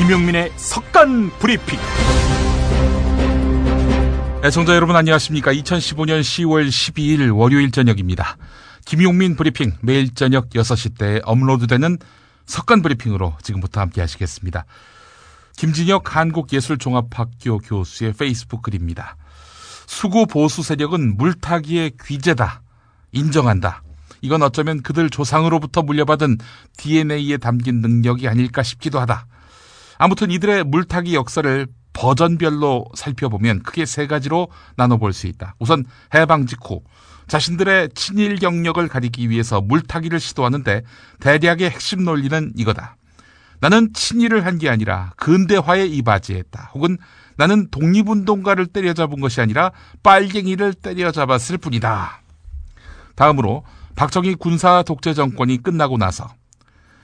김용민의 석간 브리핑. 애청자 여러분 안녕하십니까. 2015년 10월 12일 월요일 저녁입니다. 김용민 브리핑 매일 저녁 6시 때 업로드되는 석간 브리핑으로 지금부터 함께 하시겠습니다. 김진혁 한국예술종합학교 교수의 페이스북 글입니다. 수구 보수 세력은 물타기의 귀재다. 인정한다. 이건 어쩌면 그들 조상으로부터 물려받은 DNA에 담긴 능력이 아닐까 싶기도 하다. 아무튼 이들의 물타기 역사를 버전별로 살펴보면 크게 세 가지로 나눠볼 수 있다. 우선 해방 직후 자신들의 친일 경력을 가리기 위해서 물타기를 시도하는데 대략의 핵심 논리는 이거다. 나는 친일을 한 게 아니라 근대화에 이바지했다. 혹은 나는 독립운동가를 때려잡은 것이 아니라 빨갱이를 때려잡았을 뿐이다. 다음으로 박정희 군사 독재 정권이 끝나고 나서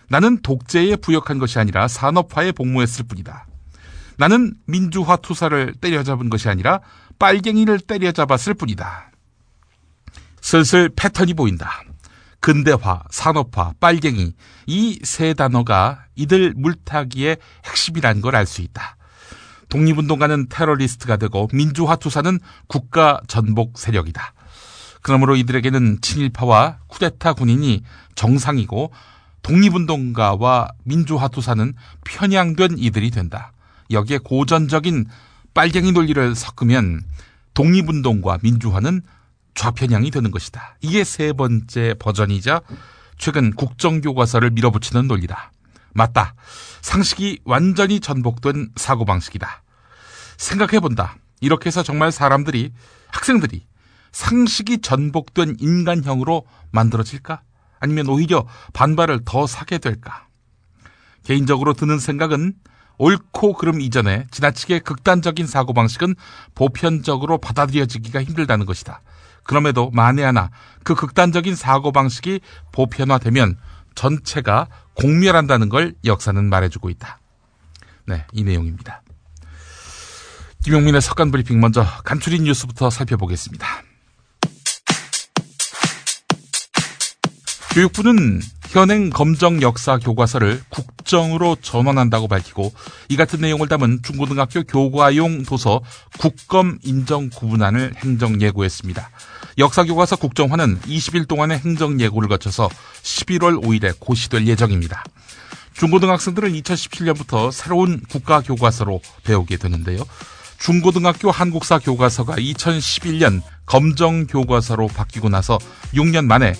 나는 독재에 부역한 것이 아니라 산업화에 복무했을 뿐이다. 나는 민주화 투사를 때려잡은 것이 아니라 빨갱이를 때려잡았을 뿐이다. 슬슬 패턴이 보인다. 근대화, 산업화, 빨갱이 이 세 단어가 이들 물타기의 핵심이라는 걸 알 수 있다. 독립운동가는 테러리스트가 되고 민주화 투사는 국가 전복 세력이다. 그러므로 이들에게는 친일파와 쿠데타 군인이 정상이고 독립운동가와 민주화 투사는 편향된 이들이 된다. 여기에 고전적인 빨갱이 논리를 섞으면 독립운동과 민주화는 좌편향이 되는 것이다. 이게 세 번째 버전이자 최근 국정교과서를 밀어붙이는 논리다. 맞다. 상식이 완전히 전복된 사고방식이다. 생각해본다. 이렇게 해서 정말 사람들이, 학생들이 상식이 전복된 인간형으로 만들어질까? 아니면 오히려 반발을 더 사게 될까? 개인적으로 드는 생각은 옳고 그름 이전에 지나치게 극단적인 사고방식은 보편적으로 받아들여지기가 힘들다는 것이다. 그럼에도 만에 하나 그 극단적인 사고방식이 보편화되면 전체가 공멸한다는 걸 역사는 말해주고 있다. 네, 이 내용입니다. 김용민의 석간 브리핑 먼저 간추린 뉴스부터 살펴보겠습니다. 교육부는 현행 검정 역사 교과서를 국정으로 전환한다고 밝히고 이 같은 내용을 담은 중고등학교 교과용 도서 국검 인정 구분안을 행정 예고했습니다. 역사 교과서 국정화는 20일 동안의 행정 예고를 거쳐서 11월 5일에 고시될 예정입니다. 중고등학생들은 2017년부터 새로운 국가 교과서로 배우게 되는데요. 중고등학교 한국사 교과서가 2011년 검정 교과서로 바뀌고 나서 6년 만에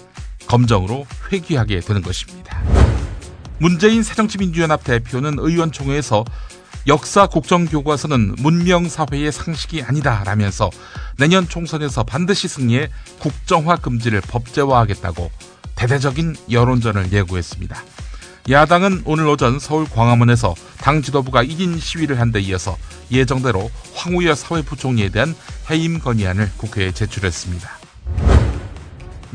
검정으로 회귀하게 되는 것입니다. 문재인 새정치민주연합 대표는 의원총회에서 역사 국정교과서는 문명사회의 상식이 아니다라면서 내년 총선에서 반드시 승리해 국정화 금지를 법제화하겠다고 대대적인 여론전을 예고했습니다. 야당은 오늘 오전 서울 광화문에서 당 지도부가 1인 시위를 한 데 이어서 예정대로 황우여 사회부총리에 대한 해임 건의안을 국회에 제출했습니다.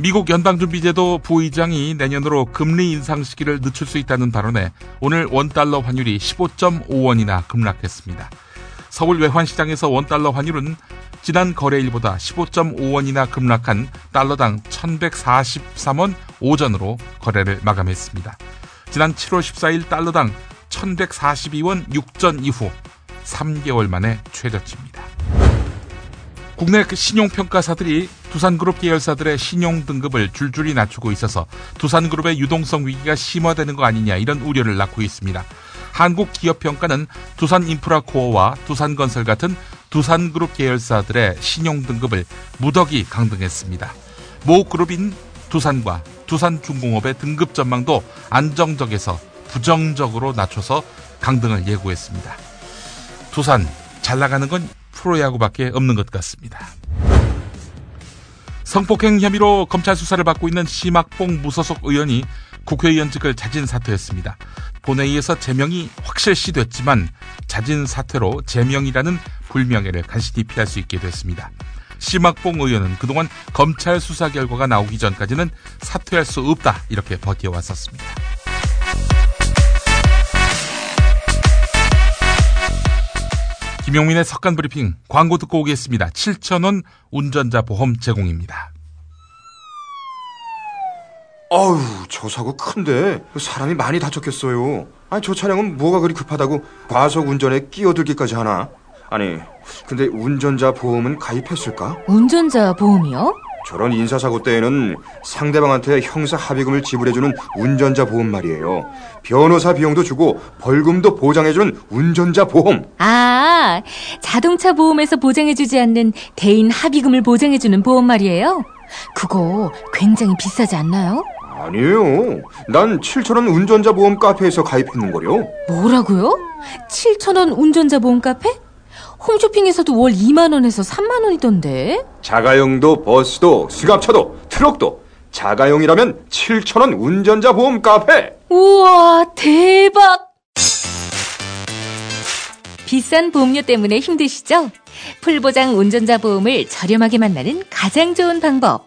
미국 연방준비제도 부의장이 내년으로 금리 인상 시기를 늦출 수 있다는 발언에 오늘 원달러 환율이 15.5원이나 급락했습니다. 서울 외환시장에서 원달러 환율은 지난 거래일보다 15.5원이나 급락한 달러당 1143원 5전으로 거래를 마감했습니다. 지난 7월 14일 달러당 1142원 6전 이후 3개월 만에 최저치입니다. 국내 신용평가사들이 두산그룹 계열사들의 신용등급을 줄줄이 낮추고 있어서 두산그룹의 유동성 위기가 심화되는 거 아니냐 이런 우려를 낳고 있습니다. 한국기업평가는 두산인프라코어와 두산건설 같은 두산그룹 계열사들의 신용등급을 무더기 강등했습니다. 모 그룹인 두산과 두산중공업의 등급 전망도 안정적에서 부정적으로 낮춰서 강등을 예고했습니다. 두산 잘 나가는 건 프로야구밖에 없는 것 같습니다. 성폭행 혐의로 검찰 수사를 받고 있는 심학봉 무소속 의원이 국회의원직을 자진 사퇴했습니다. 본회의에서 제명이 확실시됐지만 자진 사퇴로 제명이라는 불명예를 간신히 피할 수 있게 됐습니다. 심학봉 의원은 그동안 검찰 수사 결과가 나오기 전까지는 사퇴할 수 없다 이렇게 버텨왔었습니다. 김용민의 석간 브리핑 광고 듣고 오겠습니다. 7,000원 운전자 보험 제공입니다. 아유, 저 사고 큰데 사람이 많이 다쳤겠어요. 아니, 저 차량은 뭐가 그리 급하다고 과속 운전에 끼어들기까지 하나? 아니, 근데 운전자 보험은 가입했을까? 운전자 보험이요? 저런 인사사고 때에는 상대방한테 형사 합의금을 지불해주는 운전자 보험 말이에요. 변호사 비용도 주고 벌금도 보장해주는 운전자 보험. 아, 자동차 보험에서 보장해주지 않는 대인 합의금을 보장해주는 보험 말이에요? 그거 굉장히 비싸지 않나요? 아니에요. 난 7,000원 운전자 보험 카페에서 가입했는걸요. 뭐라고요? 7,000원 운전자 보험 카페? 홈쇼핑에서도 월 2만 원에서 3만 원이던데. 자가용도 버스도 스갑차도 트럭도 자가용이라면 7,000원 운전자 보험 카페. 우와, 대박. 비싼 보험료 때문에 힘드시죠? 풀보장 운전자 보험을 저렴하게 만나는 가장 좋은 방법.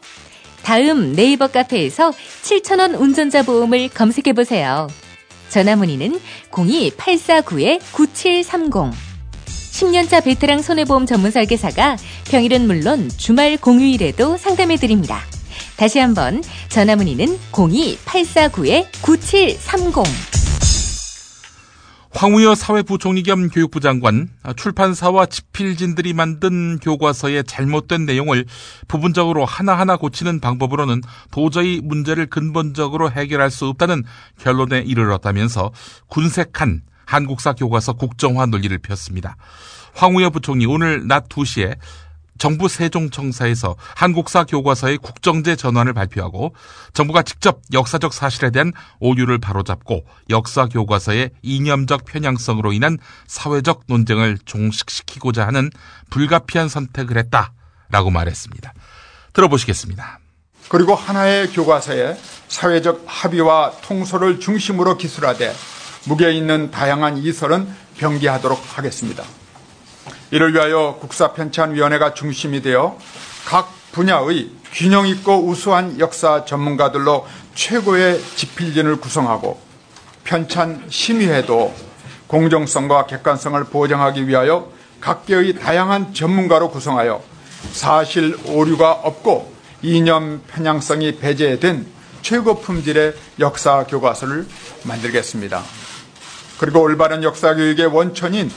다음 네이버 카페에서 7,000원 운전자 보험을 검색해보세요. 전화문의는 02-849-9730. 10년차 베테랑 손해보험 전문 설계사가 평일은 물론 주말 공휴일에도 상담해드립니다. 다시 한번 전화문의는 02-849-9730. 황우여 사회부총리 겸 교육부 장관, 출판사와 집필진들이 만든 교과서의 잘못된 내용을 부분적으로 하나하나 고치는 방법으로는 도저히 문제를 근본적으로 해결할 수 없다는 결론에 이르렀다면서 군색한 한국사 교과서 국정화 논의를 폈습니다. 황우여 부총리 오늘 낮 2시에 정부 세종청사에서 한국사 교과서의 국정제 전환을 발표하고 정부가 직접 역사적 사실에 대한 오류를 바로잡고 역사 교과서의 이념적 편향성으로 인한 사회적 논쟁을 종식시키고자 하는 불가피한 선택을 했다라고 말했습니다. 들어보시겠습니다. 그리고 하나의 교과서에 사회적 합의와 통솔을 중심으로 기술하되 무게 있는 다양한 이설은 병기하도록 하겠습니다. 이를 위하여 국사편찬위원회가 중심이 되어 각 분야의 균형 있고 우수한 역사 전문가들로 최고의 집필진을 구성하고 편찬 심의회도 공정성과 객관성을 보장하기 위하여 각계의 다양한 전문가로 구성하여 사실 오류가 없고 이념 편향성이 배제된 최고 품질의 역사 교과서를 만들겠습니다. 그리고 올바른 역사 교육의 원천인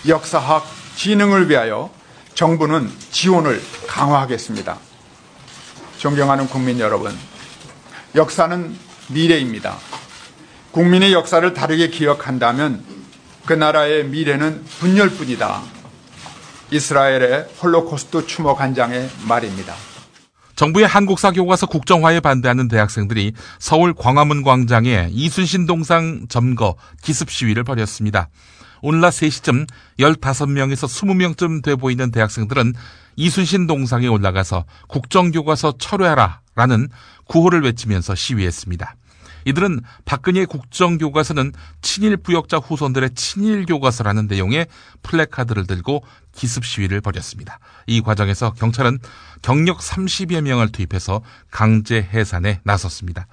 역사학 진흥을 위하여 정부는 지원을 강화하겠습니다. 존경하는 국민 여러분, 역사는 미래입니다. 국민의 역사를 다르게 기억한다면 그 나라의 미래는 분열뿐이다. 이스라엘의 홀로코스트 추모 관장의 말입니다. 정부의 한국사 교과서 국정화에 반대하는 대학생들이 서울 광화문 광장에 이순신 동상 점거 기습 시위를 벌였습니다. 오늘 낮 3시쯤 15명에서 20명쯤 돼 보이는 대학생들은 이순신 동상에 올라가서 국정교과서 철회하라라는 구호를 외치면서 시위했습니다. 이들은 박근혜의 국정교과서는 친일 부역자 후손들의 친일교과서라는 내용의 플래카드를 들고 기습 시위를 벌였습니다. 이 과정에서 경찰은 경력 30여 명을 투입해서 강제 해산에 나섰습니다.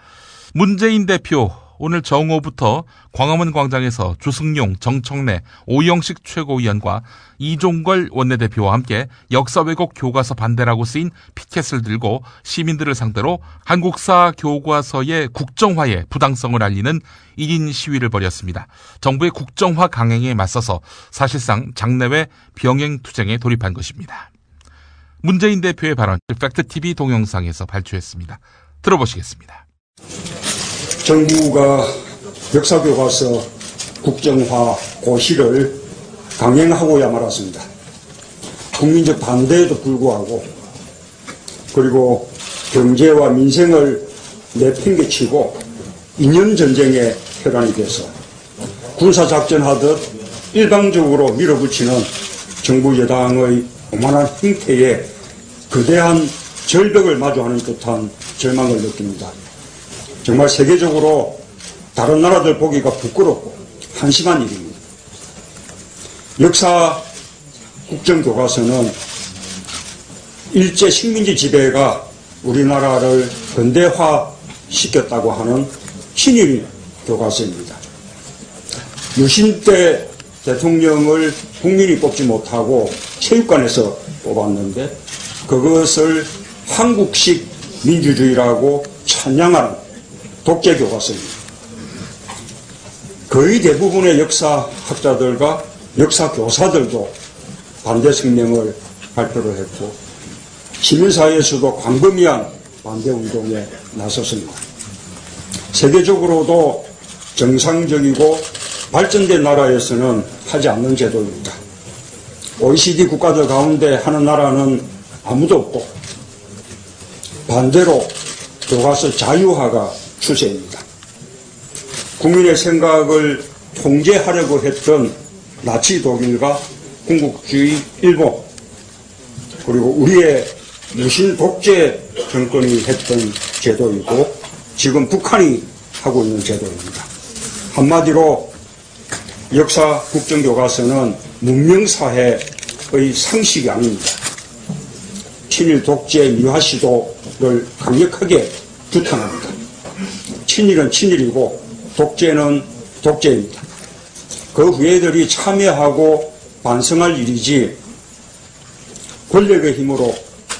문재인 대표 오늘 정오부터 광화문 광장에서 주승용, 정청래, 오영식 최고위원과 이종걸 원내대표와 함께 역사 왜곡 교과서 반대라고 쓰인 피켓을 들고 시민들을 상대로 한국사 교과서의 국정화의 부당성을 알리는 1인 시위를 벌였습니다. 정부의 국정화 강행에 맞서서 사실상 장내외 병행투쟁에 돌입한 것입니다. 문재인 대표의 발언, 팩트TV 동영상에서 발표했습니다. 들어보시겠습니다. 정부가 역사교과서 국정화 고시를 강행하고야 말았습니다. 국민적 반대에도 불구하고 그리고 경제와 민생을 내팽개치고 이념전쟁의 혈안이 돼서 군사작전하듯 일방적으로 밀어붙이는 정부 여당의 오만한 행태에 거대한 절벽을 마주하는 듯한 절망을 느낍니다. 정말 세계적으로 다른 나라들 보기가 부끄럽고 한심한 일입니다. 역사 국정교과서는 일제 식민지 지배가 우리나라를 근대화시켰다고 하는 친일 교과서입니다. 유신 때 대통령을 국민이 뽑지 못하고 체육관에서 뽑았는데 그것을 한국식 민주주의라고 찬양하는 독재 교과서입니다. 거의 대부분의 역사학자들과 역사교사들도 반대 성명을 발표를 했고 시민사회에서도 광범위한 반대운동에 나섰습니다. 세계적으로도 정상적이고 발전된 나라에서는 하지 않는 제도입니다. OECD 국가들 가운데 하는 나라는 아무도 없고 반대로 교과서 자유화가 추세입니다. 국민의 생각을 통제하려고 했던 나치 독일과 군국주의 일본 그리고 우리의 무신 독재 정권이 했던 제도이고 지금 북한이 하고 있는 제도입니다. 한마디로 역사 국정교과서는 문명사회의 상식이 아닙니다. 친일 독재 미화 시도를 강력하게 규탄합니다. 친일은 친일이고 독재는 독재입니다. 그 후예들이 참여하고 반성할 일이지 권력의 힘으로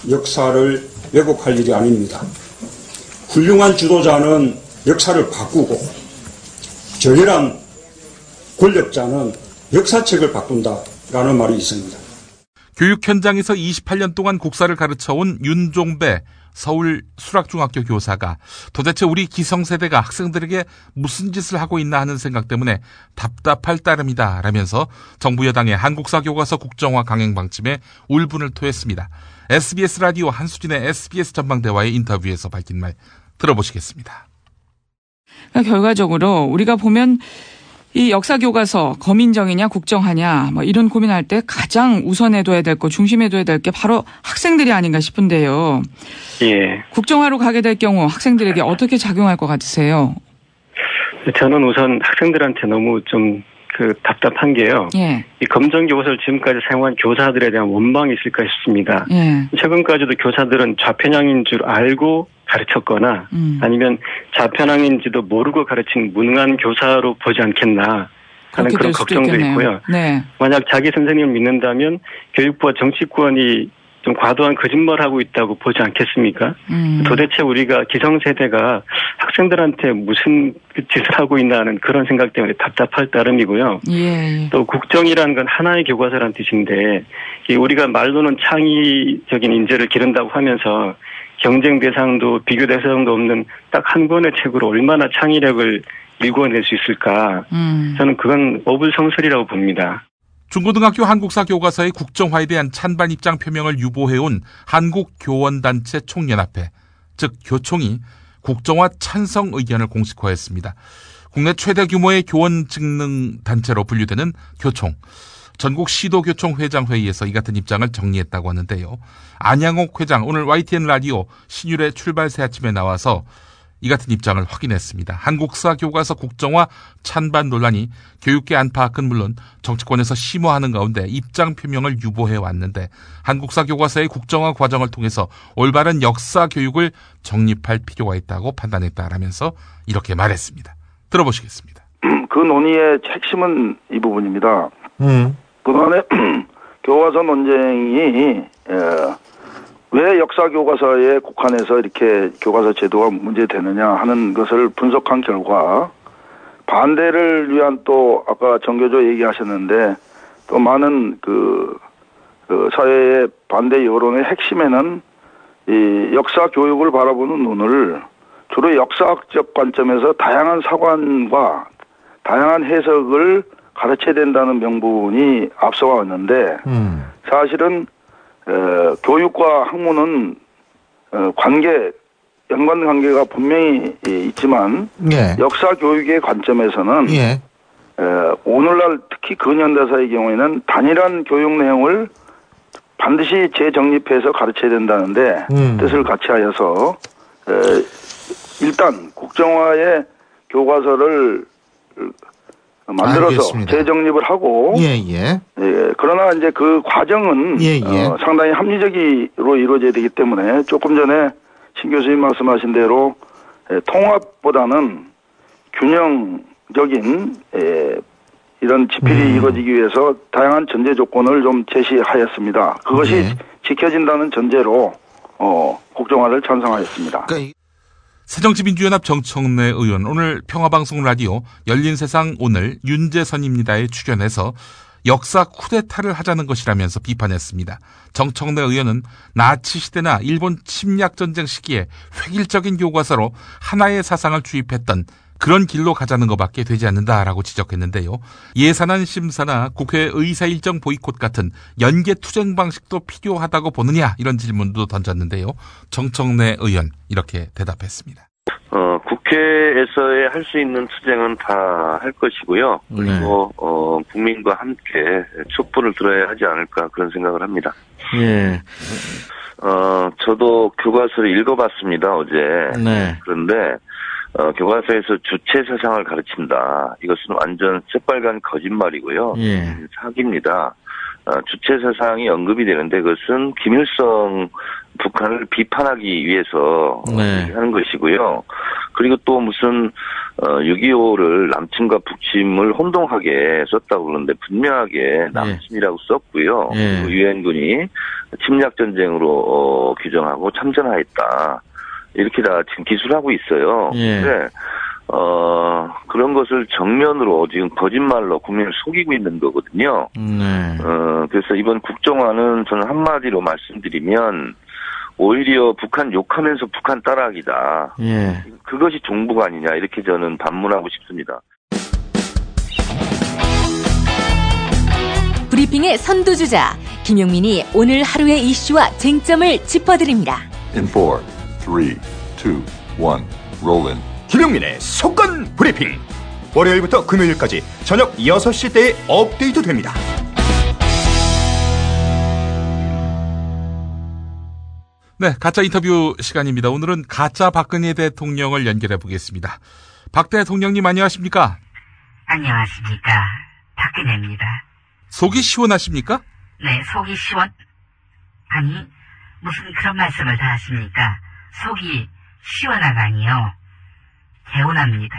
역사를 왜곡할 일이 아닙니다. 훌륭한 지도자는 역사를 바꾸고 저열한 권력자는 역사책을 바꾼다라는 말이 있습니다. 교육 현장에서 28년 동안 국사를 가르쳐온 윤종배 서울 수락중학교 교사가 도대체 우리 기성세대가 학생들에게 무슨 짓을 하고 있나 하는 생각 때문에 답답할 따름이다 라면서 정부 여당의 한국사 교과서 국정화 강행 방침에 울분을 토했습니다. SBS 라디오 한수진의 SBS 전망대와의 인터뷰에서 밝힌 말 들어보시겠습니다. 그러니까 결과적으로 우리가 보면 이 역사교과서 거민정이냐 국정화냐 뭐 이런 고민할 때 가장 우선해둬야 될 거 중심해둬야 될 게 바로 학생들이 아닌가 싶은데요. 예. 국정화로 가게 될 경우 학생들에게 어떻게 작용할 것 같으세요? 저는 우선 학생들한테 너무 좀 답답한 게요. 예. 이 검정교과서를 지금까지 사용한 교사들에 대한 원망이 있을까 싶습니다. 예. 최근까지도 교사들은 좌편향인 줄 알고 가르쳤거나 아니면 좌편향인지도 모르고 가르친 무능한 교사로 보지 않겠나 하는 그런 걱정도 있겠네요. 있고요. 네. 만약 자기 선생님을 믿는다면 교육부와 정치권이 좀 과도한 거짓말하고 있다고 보지 않겠습니까? 도대체 우리가 기성세대가 학생들한테 무슨 짓을 하고 있나 하는 그런 생각 때문에 답답할 따름이고요. 예. 또 국정이라는 건 하나의 교과서라는 뜻인데 우리가 말로는 창의적인 인재를 기른다고 하면서 경쟁 대상도 비교 대상도 없는 딱 한 권의 책으로 얼마나 창의력을 일궈낼 수 있을까? 저는 그건 어불성설이라고 봅니다. 중고등학교 한국사 교과서의 국정화에 대한 찬반 입장 표명을 유보해온 한국교원단체 총연합회, 즉 교총이 국정화 찬성 의견을 공식화했습니다. 국내 최대 규모의 교원 직능 단체로 분류되는 교총. 전국 시도교총 회장 회의에서 이 같은 입장을 정리했다고 하는데요. 안양옥 회장 오늘 YTN 라디오 신율의 출발 새 아침에 나와서 이 같은 입장을 확인했습니다. 한국사 교과서 국정화 찬반 논란이 교육계 안팎은 물론 정치권에서 심화하는 가운데 입장 표명을 유보해 왔는데 한국사 교과서의 국정화 과정을 통해서 올바른 역사 교육을 정립할 필요가 있다고 판단했다라면서 이렇게 말했습니다. 들어보시겠습니다. 그 논의의 핵심은 이 부분입니다. 그동안에 교과서 논쟁이 왜 역사 교과서에 국한해서 이렇게 교과서 제도가 문제되느냐 하는 것을 분석한 결과 반대를 위한 또 아까 정교조 얘기하셨는데 또 많은 그 사회의 반대 여론의 핵심에는 이 역사 교육을 바라보는 눈을 주로 역사학적 관점에서 다양한 사관과 다양한 해석을 가르쳐야 된다는 명분이 앞서와 왔는데 사실은 교육과 학문은 연관관계가 분명히 있지만 예. 역사 교육의 관점에서는 예. 오늘날 특히 근현대사의 경우에는 단일한 교육 내용을 반드시 재정립해서 가르쳐야 된다는데 뜻을 같이 하여서 일단 국정화의 교과서를 만들어서 알겠습니다. 재정립을 하고 예. 그러나 이제 그 과정은 상당히 합리적으로 이루어져야 되기 때문에 조금 전에 신 교수님 말씀하신 대로 통합보다는 균형적인 이런 집필이 이루어지기 위해서 다양한 전제 조건을 좀 제시하였습니다. 그것이 지켜진다는 전제로 국정화를 찬성하였습니다. 그러니까 새정치민주연합 정청래 의원 오늘 평화방송 라디오 열린세상 오늘 윤재선입니다에 출연해서 역사 쿠데타를 하자는 것이라면서 비판했습니다. 정청래 의원은 나치 시대나 일본 침략전쟁 시기에 획일적인 교과서로 하나의 사상을 주입했던 그런 길로 가자는 것밖에 되지 않는다라고 지적했는데요. 예산안 심사나 국회 의사 일정 보이콧 같은 연계 투쟁 방식도 필요하다고 보느냐 이런 질문도 던졌는데요. 정청래 의원 이렇게 대답했습니다. 국회에서의 할 수 있는 투쟁은 다 할 것이고요. 그리고 국민과 함께 촛불을 들어야 하지 않을까 그런 생각을 합니다. 예. 저도 교과서를 읽어봤습니다 어제. 네. 그런데 교과서에서 주체 사상을 가르친다. 이것은 완전 새빨간 거짓말이고요. 예. 사기입니다. 주체 사상이 언급이 되는데 그것은 김일성 북한을 비판하기 위해서 네. 하는 것이고요. 그리고 또 무슨 6.25를 남침과 북침을 혼동하게 썼다고 그러는데 분명하게 남침이라고 썼고요. 예. 그리고 유엔군이 침략전쟁으로 규정하고 참전하였다. 이렇게 다 지금 기술하고 있어요. 예. 근데 그런 것을 정면으로 지금 거짓말로 국민을 속이고 있는 거거든요. 네. 그래서 이번 국정화는 저는 한마디로 말씀드리면 오히려 북한 욕하면서 북한 따라하기다. 예. 그것이 종북 아니냐 이렇게 저는 반문하고 싶습니다. 브리핑의 선두주자 김용민이 오늘 하루의 이슈와 쟁점을 짚어드립니다. In 4, 3, 2, 1, roll in. 김용민의 속건 브리핑. 월요일부터 금요일까지 저녁 6시대에 업데이트됩니다. 네, 가짜 인터뷰 시간입니다. 오늘은 가짜 박근혜 대통령을 연결해 보겠습니다. 박 대통령님 안녕하십니까? 안녕하십니까. 박근혜입니다. 속이 시원하십니까? 네, 속이 시원... 아니, 무슨 그런 말씀을 다 하십니까? 속이 시원하다니요. 개운합니다.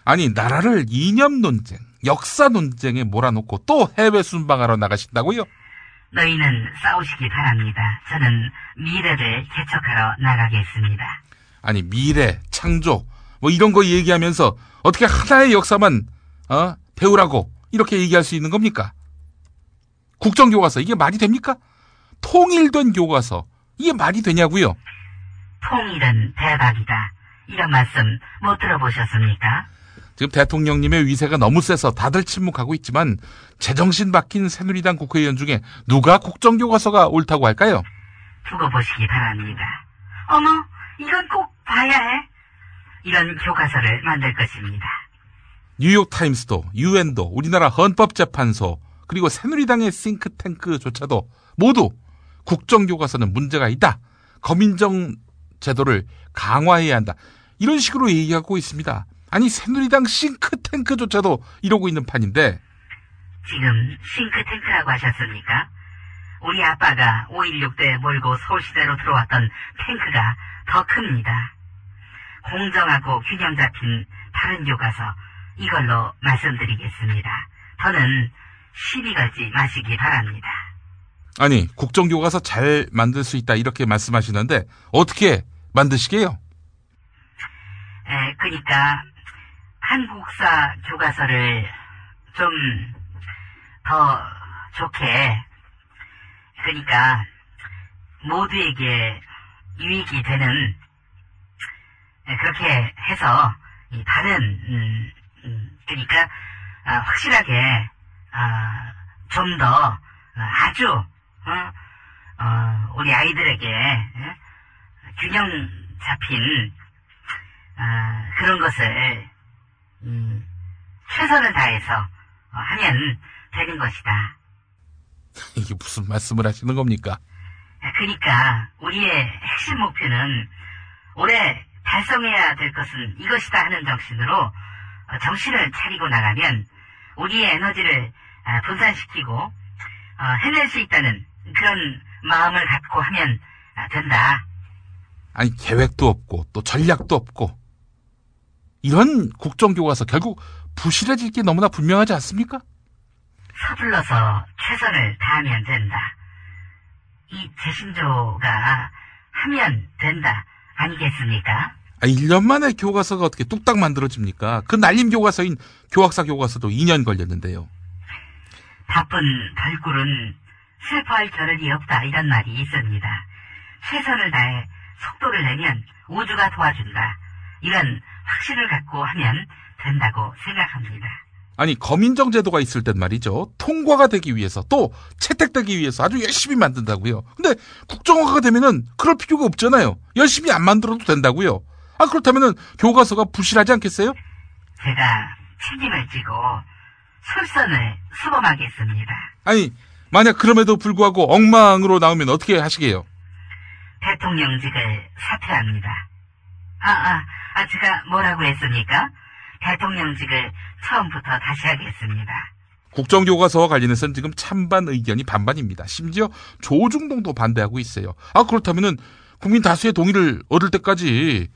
아니, 나라를 이념 논쟁, 역사 논쟁에 몰아놓고 또 해외 순방하러 나가신다고요? 너희는 싸우시기 바랍니다. 저는 미래를 개척하러 나가겠습니다. 아니, 미래, 창조 뭐 이런 거 얘기하면서 어떻게 하나의 역사만 배우라고 이렇게 얘기할 수 있는 겁니까? 국정교과서 이게 말이 됩니까? 통일된 교과서 이게 말이 되냐고요? 통일은 대박이다. 이런 말씀 못 들어보셨습니까? 지금 대통령님의 위세가 너무 세서 다들 침묵하고 있지만 제정신 박힌 새누리당 국회의원 중에 누가 국정교과서가 옳다고 할까요? 두고 보시기 바랍니다. 어머, 이건 꼭 봐야 해. 이런 교과서를 만들 것입니다. 뉴욕타임스도 유엔도 우리나라 헌법재판소 그리고 새누리당의 싱크탱크조차도 모두 국정교과서는 문제가 있다. 검인정 제도를 강화해야 한다. 이런 식으로 얘기하고 있습니다. 아니 새누리당 싱크탱크조차도 이러고 있는 판인데. 지금 싱크탱크라고 하셨습니까? 우리 아빠가 5.16 때 몰고 서울시대로 들어왔던 탱크가 더 큽니다. 공정하고 균형 잡힌 다른 교과서 이걸로 말씀드리겠습니다. 더는 시비 걸지 마시기 바랍니다. 아니 국정교과서 잘 만들 수 있다 이렇게 말씀하시는데 어떻게 만드시게요? 그러니까 한국사 교과서를 좀 더 좋게, 그러니까 모두에게 유익이 되는, 그렇게 해서 다른 그러니까 확실하게 좀 더 아주 우리 아이들에게 균형 잡힌 그런 것을 최선을 다해서 하면 되는 것이다. 이게 무슨 말씀을 하시는 겁니까? 그러니까 우리의 핵심 목표는 올해 달성해야 될 것은 이것이다 하는 정신으로 정신을 차리고 나가면 우리의 에너지를 분산시키고 해낼 수 있다는 그런 마음을 갖고 하면 된다. 아니 계획도 없고 또 전략도 없고 이런 국정교과서 결국 부실해질 게 너무나 분명하지 않습니까? 서둘러서 최선을 다하면 된다. 이 재신조가 하면 된다. 아니겠습니까? 1년 만에 교과서가 어떻게 뚝딱 만들어집니까? 그 날림 교과서인 교학사 교과서도 2년 걸렸는데요. 바쁜 벌꿀은 슬퍼할 겨를이 없다 이런 말이 있습니다. 최선을 다해 속도를 내면 우주가 도와준다. 이런 확신을 갖고 하면 된다고 생각합니다. 아니 검인정 제도가 있을 땐 말이죠. 통과가 되기 위해서 또 채택되기 위해서 아주 열심히 만든다고요. 근데 국정화가 되면은 그럴 필요가 없잖아요. 열심히 안 만들어도 된다고요. 그렇다면은 교과서가 부실하지 않겠어요? 제가 책임을 지고 솔선을 수범하겠습니다. 아니 만약 그럼에도 불구하고 엉망으로 나오면 어떻게 하시게요? 대통령직을 사퇴합니다. 제가 뭐라고 했습니까? 대통령직을 처음부터 다시 하겠습니다. 국정교과서와 관련해서는 지금 찬반 의견이 반반입니다. 심지어 조중동도 반대하고 있어요. 그렇다면은 국민 다수의 동의를 얻을 때까지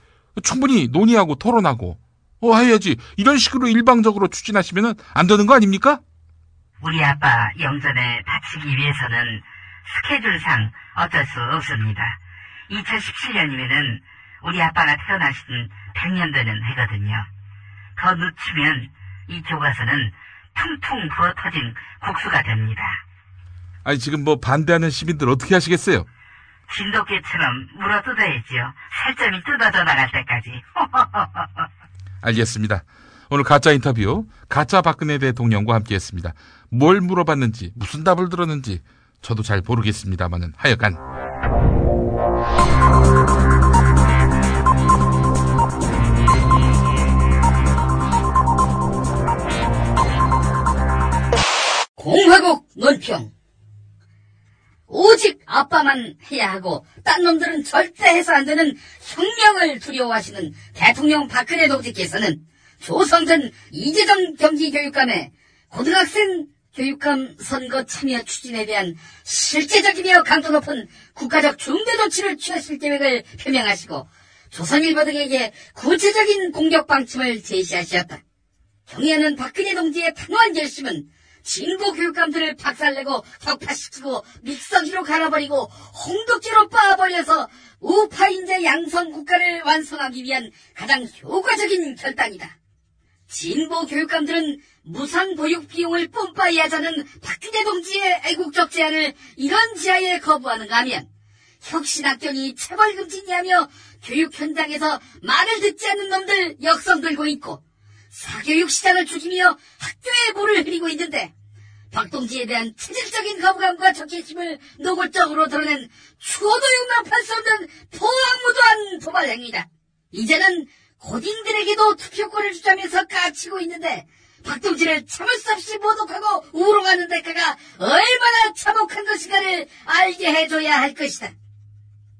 충분히 논의하고 토론하고 해야지. 이런 식으로 일방적으로 추진하시면 안 되는 거 아닙니까? 우리 아빠 영전에 바치기 위해서는 스케줄상 어쩔 수 없습니다. 2017년이면은 우리 아빠가 태어나신 100년 되는 해거든요. 더 늦추면 이 교과서는 퉁퉁 부어터진 국수가 됩니다. 아니 지금 반대하는 시민들 어떻게 하시겠어요? 진돗개처럼 물어뜯어야지요. 살점이 뜯어져 나갈 때까지. 알겠습니다. 오늘 가짜 인터뷰 가짜 박근혜 대통령과 함께했습니다. 뭘 물어봤는지 무슨 답을 들었는지 저도 잘 모르겠습니다만은 하여간 공화국 논평. 오직 아빠만 해야 하고 딴 놈들은 절대 해서 안 되는 혁명을 두려워하시는 대통령 박근혜 동지께서는 조성전 이재정 경기교육감의 고등학생 교육감 선거 참여 추진에 대한 실제적이며 강도 높은 국가적 중대조치를 취하실 계획을 표명하시고 조선일보 등에게 구체적인 공격 방침을 제시하셨다. 경의하는 박근혜 동지의 단호한 결심은 진보 교육감들을 박살내고 격파시키고 믹서기로 갈아버리고 홍두깨로 빻아버려서 우파인재 양성 국가를 완성하기 위한 가장 효과적인 결단이다. 진보 교육감들은 무상보육 비용을 뿜빠이 하자는 박근혜 동지의 애국적 제안을 이런 지하에 거부하는가 하면 혁신학견이 체벌금지냐며 교육 현장에서 말을 듣지 않는 놈들 역성 들고 있고 사교육 시장을 죽이며 학교에 물을 흐리고 있는데 박동지에 대한 체질적인 거부감과 적개심을 노골적으로 드러낸 추호도 용납할 수 없는 포악무도한 도발 행위다. 이제는 고딩들에게도 투표권을 주자면서 까치고 있는데 박동지를 참을 수 없이 모독하고 우롱하는 대가가 얼마나 참혹한 것인가를 알게 해줘야 할 것이다.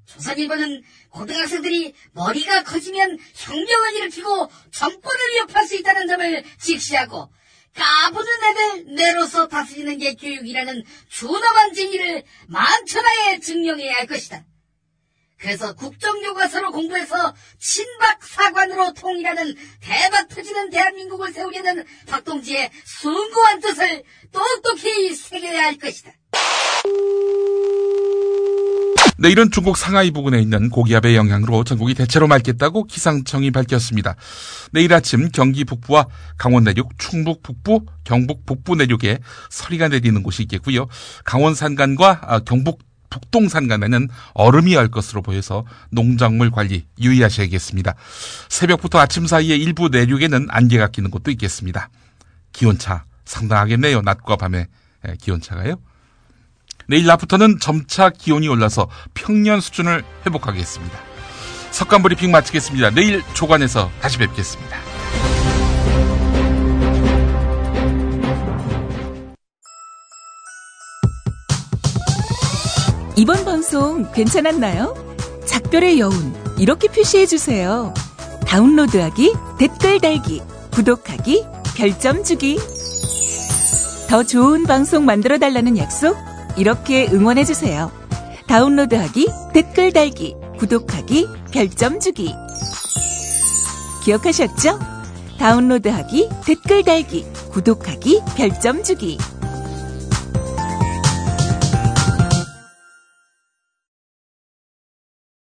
조선일보는 고등학생들이 머리가 커지면 혁명을 일으키고 정권을 위협할 수 있다는 점을 직시하고 까부는 애들 내로서 다스리는 게 교육이라는 준엄한 진리를 만천하에 증명해야 할 것이다. 그래서 국정교과서로 공부해서 친박사관으로 통일하는 대박 터지는 대한민국을 세우려는 박동지의 숭고한 뜻을 똑똑히 새겨야 할 것이다. 내일은 중국 상하이 부근에 있는 고기압의 영향으로 전국이 대체로 맑겠다고 기상청이 밝혔습니다. 내일 아침 경기 북부와 강원 내륙, 충북 북부, 경북 북부 내륙에 서리가 내리는 곳이 있겠고요. 강원 산간과 경북 북동 산간에는 얼음이 열 것으로 보여서 농작물 관리 유의하셔야겠습니다. 새벽부터 아침 사이에 일부 내륙에는 안개가 끼는 곳도 있겠습니다. 기온차 상당하겠네요. 낮과 밤의 기온차가요. 내일 낮부터는 점차 기온이 올라서 평년 수준을 회복하겠습니다. 석간 브리핑 마치겠습니다. 내일 조간에서 다시 뵙겠습니다. 이번 방송 괜찮았나요? 작별의 여운 이렇게 표시해주세요. 다운로드하기, 댓글 달기, 구독하기, 별점 주기. 더 좋은 방송 만들어달라는 약속 이렇게 응원해주세요. 다운로드하기, 댓글 달기, 구독하기, 별점 주기. 기억하셨죠? 다운로드하기, 댓글 달기, 구독하기, 별점 주기.